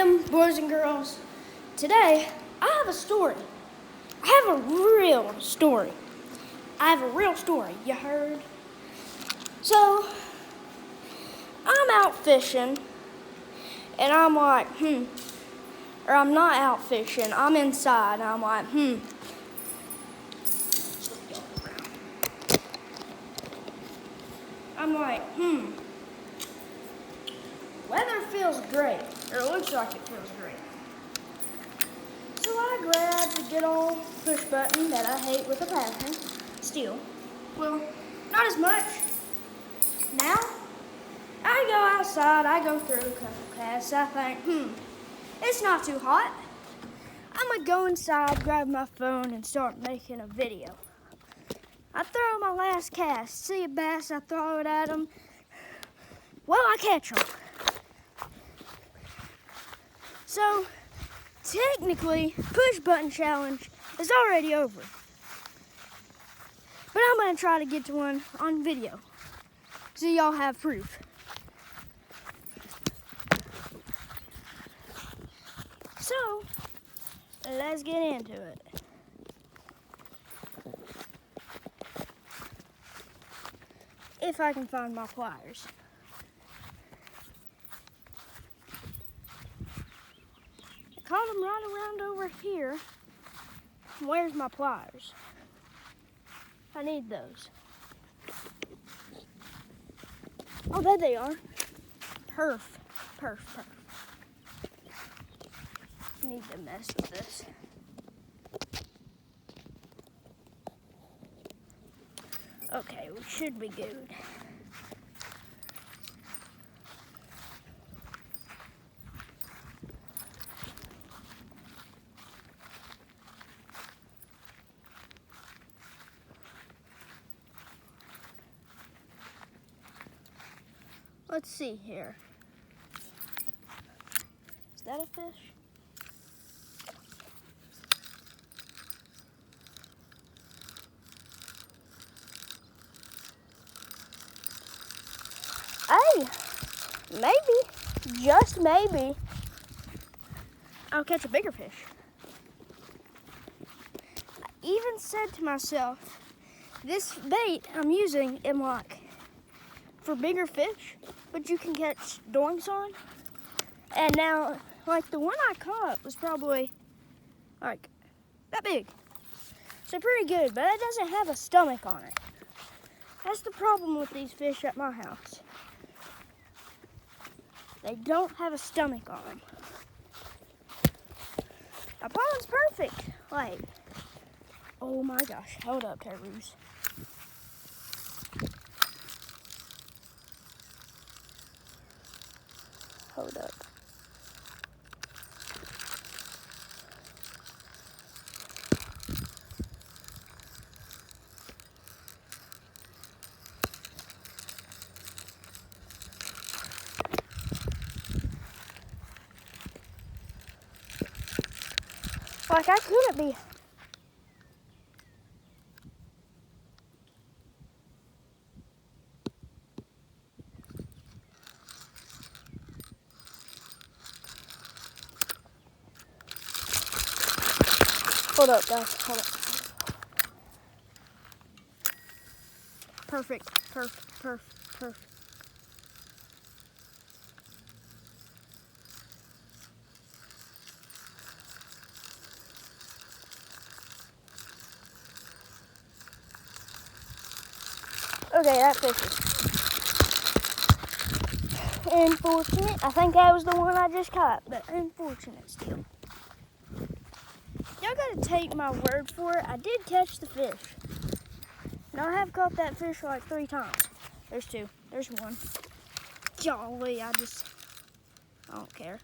random boys and girls. Today, I have a story. I have a real story. You heard? So, I'm out fishing, and I'm like, or I'm not out fishing, I'm inside, and I'm like, I'm like, weather feels great, or it looks like it feels great. So I grabbed the good old push button that I hate with a passion, still. Well, not as much. Now, I go outside, I go through a couple casts, I think, it's not too hot. I'm gonna go inside, grab my phone, and start making a video. I throw my last cast, see a bass, I throw it at him. Well, I catch him. So, technically, push button challenge is already over. But I'm gonna try to get to one on video, so y'all have proof. So, let's get into it. If I can find my pliers. I caught them right around over here. Where's my pliers? I need those. Oh, there they are. Perf. Need to mess with this. Okay, we should be good. Let's see here. Is that a fish? Hey, maybe, just maybe, I'll catch a bigger fish. I even said to myself, this bait I'm using in like for bigger fish, but you can catch doinks on. And now, like the one I caught was probably like that big. So pretty good, but it doesn't have a stomach on it. That's the problem with these fish at my house. They don't have a stomach on them. My pond's perfect. Like, oh my gosh, hold up, Terroos. Hold up. Like, I couldn't be. Hold up, guys. Hold up. Perfect. Okay, that fish is unfortunate. I think that was the one I just caught, but unfortunate still. Y'all gotta take my word for it. I did catch the fish. Now I have caught that fish like 3 times. There's 2. There's 1. Golly, I don't care.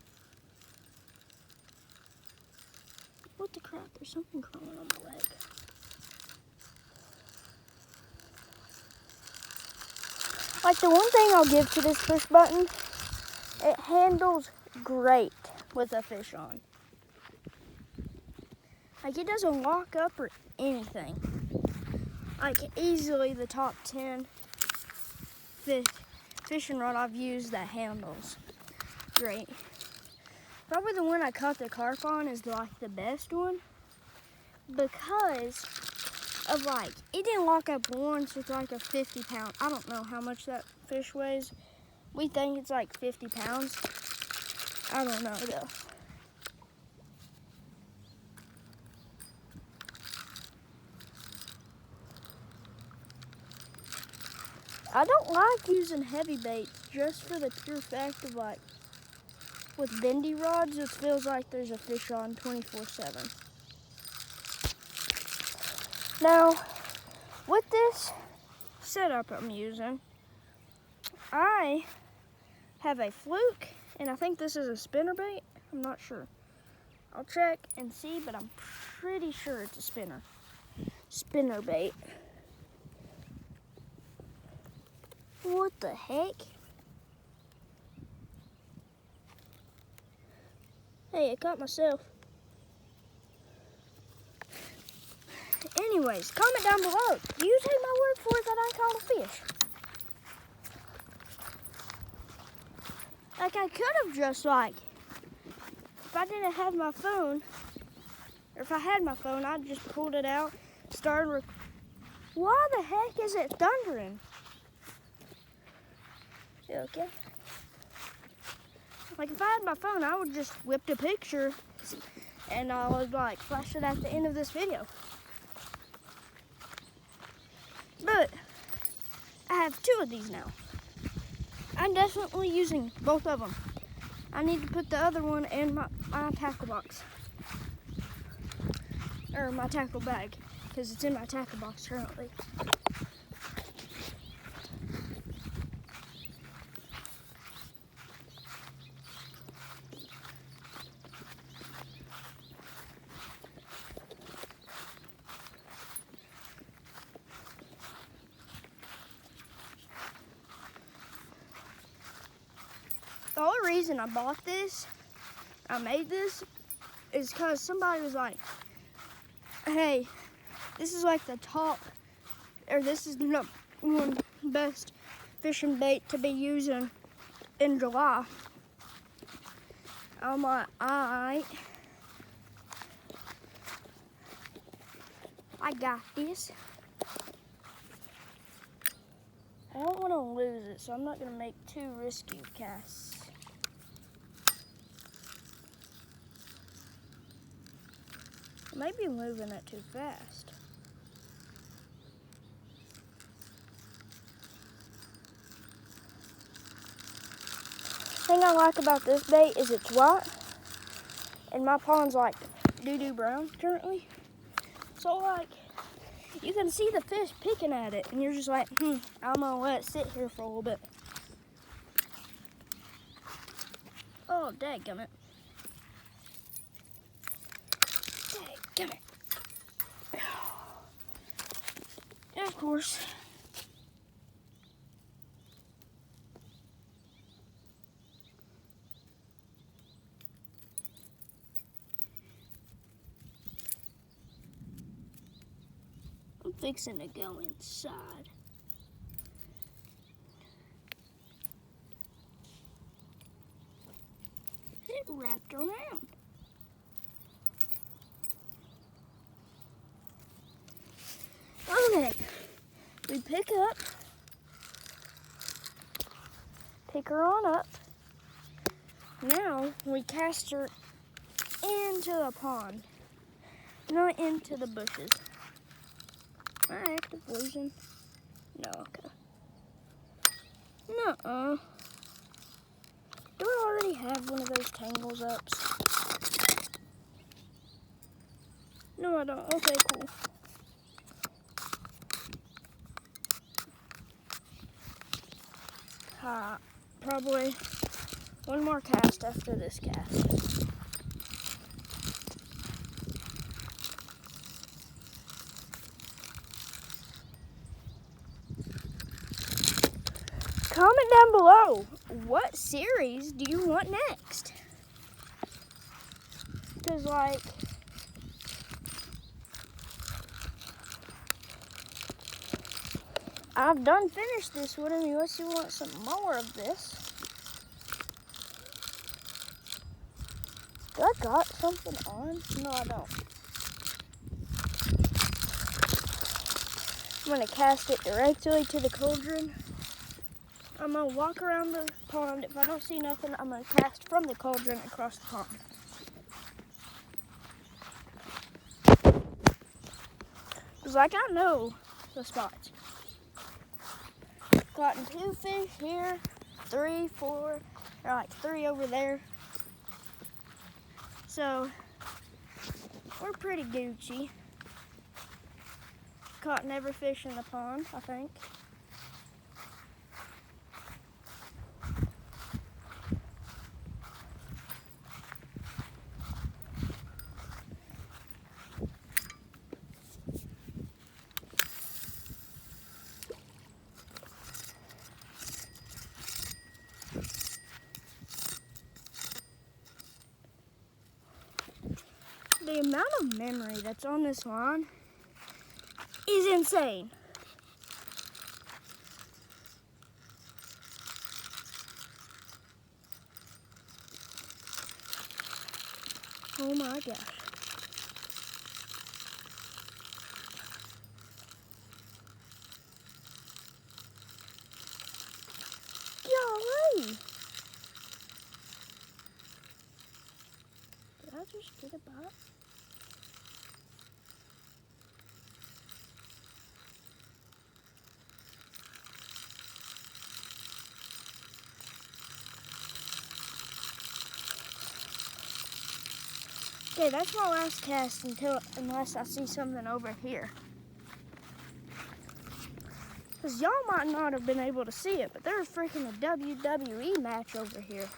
What the crap? There's something crawling on my leg. Like the one thing I'll give to this push button, it handles great with a fish on. Like it doesn't lock up or anything. Like easily the top 10 fishing rod I've used that handles great. Probably the one I caught the carp on is like the best one because of like, it didn't lock up once with like a 50 pound. I don't know how much that fish weighs. We think it's like 50 pounds. I don't know though. I don't like using heavy bait just for the pure fact of like, with bendy rods, it feels like there's a fish on 24/7. Now, with this setup I'm using, I have a fluke, and I think this is a spinner bait. I'm not sure. I'll check and see, but I'm pretty sure it's a spinner bait. What the heck? Hey, I caught myself. Anyways, comment down below. Do you take my word for it that I caught a fish? Like, I could have just like, if I didn't have my phone, or if I had my phone, I'd just pulled it out, started. Why the heck is it thundering? You okay? Like, if I had my phone, I would just whip a picture and I would like flash it at the end of this video. But I have 2 of these now. I'm definitely using both of them. I need to put the other one in my tackle box. Or my tackle bag, because it's in my tackle box currently. The only reason I bought this, I made this, is because somebody was like, hey, this is like the top, or this is the one best fishing bait to be using in July. I'm like, alright, I got this. I don't want to lose it, so I'm not going to make too risky casts. Maybe moving it too fast. The thing I like about this bait is it's white, and my pond's like doo-doo brown currently. So like, you can see the fish picking at it, and you're just like, I'm gonna let it sit here for a little bit. Oh, dadgummit. Dadgummit. And of course, I'm fixing to go inside. It wrapped around. Okay, we pick her on up. Now we cast her into the pond, not into the bushes. Am I active losing? No, okay. Nuh-uh. Do I already have one of those tangles ups? No, I don't. Okay, cool. Probably one more cast after this cast. Comment down below, what series do you want next? Because like, I've done finished this one unless you want some more of this. Do I got something on? No, I don't. I'm gonna cast it directly to the cauldron. I'm gonna walk around the pond. If I don't see nothing, I'm gonna cast from the cauldron across the pond. Cause like I know the spots. Caught 2 fish here, 3, 4, or like 3 over there. So we're pretty Gucci. Caught every fish in the pond, I think. The amount of memory that's on this line is insane. Oh my gosh. Golly. Did I just get a bite? Okay, that's my last cast unless I see something over here. Because y'all might not have been able to see it, but there's freaking a WWE match over here.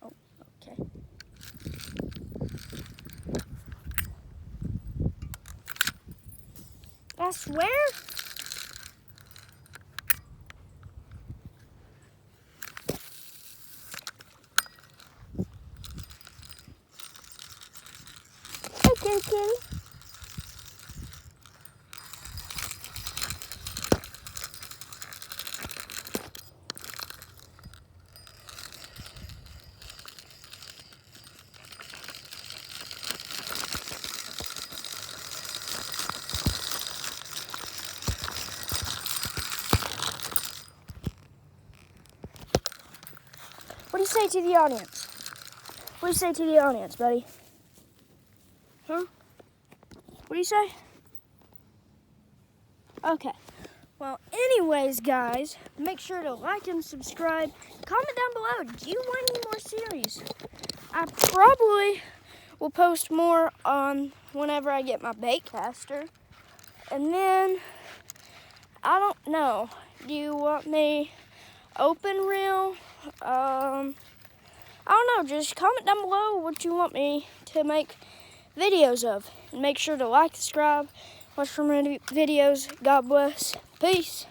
Oh, okay. I swear? Okay, kitty. What do you say to the audience? What do you say to the audience, buddy? Huh? What do you say? Okay. Well, anyways, guys, make sure to like and subscribe. Comment down below, do you want any more series? I probably will post more on whenever I get my bait caster. And then, I don't know. Do you want me open reel? I don't know. Just comment down below what you want me to make videos of. And make sure to like, subscribe, watch for more videos. God bless. Peace.